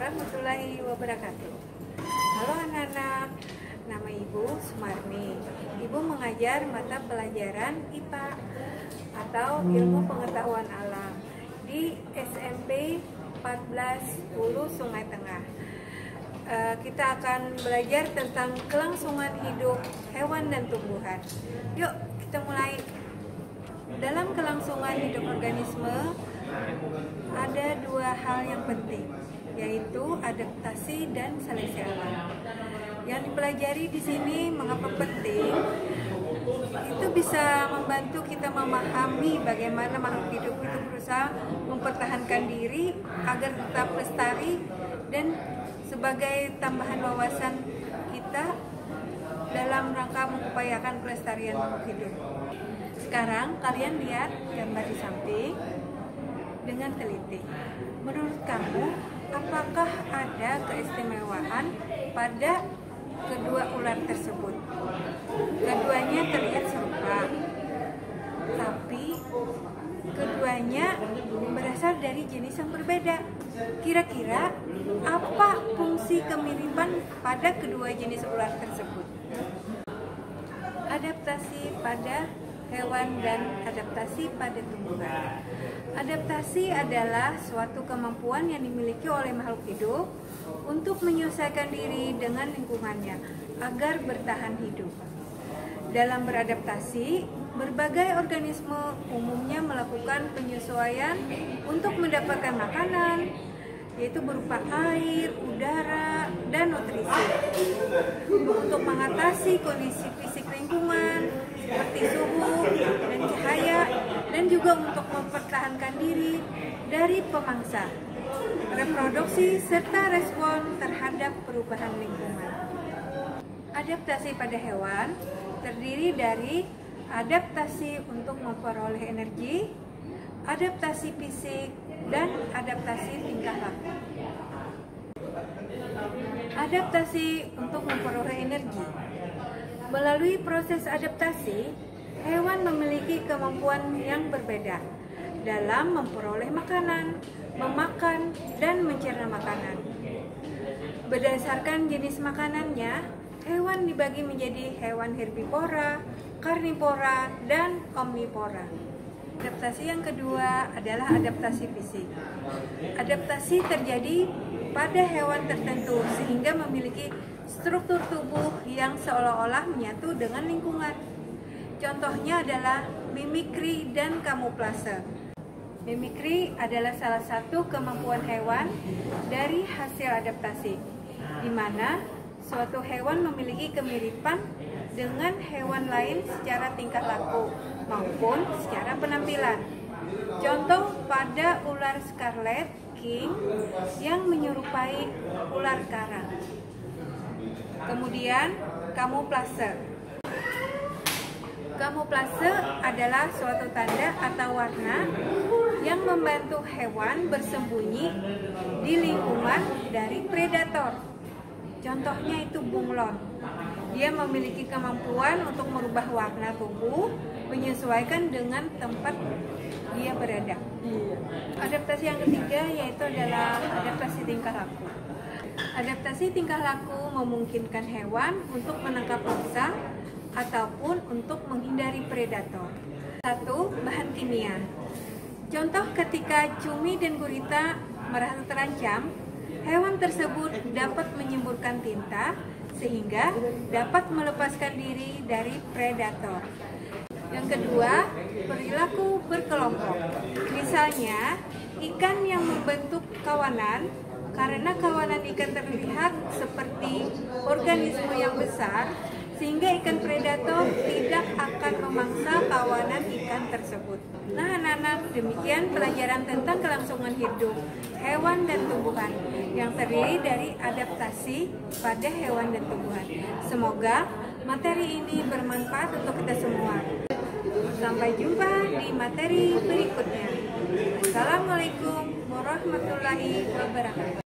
warahmatullahi wabarakatuh. Halo anak-anak, nama Ibu Sumarni. Ibu mengajar mata pelajaran IPA atau Ilmu Pengetahuan Alam di SMP 1410 Sungai Tengah. Kita akan belajar tentang kelangsungan hidup hewan dan tumbuhan. Yuk kita mulai. Dalam kelangsungan hidup organisme ada dua hal yang penting, yaitu adaptasi dan seleksi alam. Yang dipelajari di sini mengapa penting? Itu bisa membantu kita memahami bagaimana makhluk hidup itu berusaha mempertahankan diri agar tetap lestari dan sebagai tambahan wawasan kita dalam rangka mengupayakan pelestarian makhluk hidup. Sekarang kalian lihat gambar di samping dengan teliti. Menurut kamu, apakah ada keistimewaan pada kedua ular tersebut? Keduanya terlihat serupa, tapi keduanya berasal dari jenis yang berbeda. Kira-kira apa fungsi kemiripan pada kedua jenis ular tersebut? Adaptasi pada hewan dan adaptasi pada tumbuhan. Adaptasi adalah suatu kemampuan yang dimiliki oleh makhluk hidup untuk menyesuaikan diri dengan lingkungannya agar bertahan hidup. Dalam beradaptasi, berbagai organisme umumnya melakukan penyesuaian untuk mendapatkan makanan, yaitu berupa air, udara, dan nutrisi. Untuk mengatasi kondisi fisik lingkungan seperti suhu dan cahaya, dan juga untuk mempertahankan diri dari pemangsa, reproduksi, serta respon terhadap perubahan lingkungan. Adaptasi pada hewan terdiri dari adaptasi untuk memperoleh energi, adaptasi fisik, dan adaptasi tingkah laku. Adaptasi untuk memperoleh energi. Melalui proses adaptasi, hewan memiliki kemampuan yang berbeda dalam memperoleh makanan, memakan, dan mencerna makanan. Berdasarkan jenis makanannya, hewan dibagi menjadi hewan herbivora, karnivora, dan omnivora. Adaptasi yang kedua adalah adaptasi fisik. Adaptasi terjadi pada hewan tertentu sehingga memiliki struktur tubuh yang seolah-olah menyatu dengan lingkungan. Contohnya adalah mimikri dan kamuflase. Mimikri adalah salah satu kemampuan hewan dari hasil adaptasi, di mana suatu hewan memiliki kemiripan dengan hewan lain secara tingkah laku maupun secara penampilan. Contoh pada ular scarlet king yang menyerupai ular karang. Kemudian kamuflase. Kamuflase adalah suatu tanda atau warna yang membantu hewan bersembunyi di lingkungan dari predator. Contohnya itu bunglon. Dia memiliki kemampuan untuk merubah warna tubuh menyesuaikan dengan tempat dia berada. Adaptasi yang ketiga yaitu adalah adaptasi tingkah laku. Adaptasi tingkah laku memungkinkan hewan untuk menangkap mangsa ataupun untuk menghindari predator. 1. Bahan kimia. Contoh ketika cumi dan gurita merasa terancam, hewan tersebut dapat menyemburkan tinta sehingga dapat melepaskan diri dari predator. Yang kedua, perilaku berkelompok. Misalnya, ikan yang membentuk kawanan karena kawanan ikan terlihat seperti organisme yang besar, sehingga ikan predator tidak akan memangsa kawanan ikan tersebut. Nah anak-anak, demikian pelajaran tentang kelangsungan hidup hewan dan tumbuhan yang terdiri dari adaptasi pada hewan dan tumbuhan. Semoga materi ini bermanfaat untuk kita semua. Sampai jumpa di materi berikutnya. Assalamualaikum warahmatullahi wabarakatuh.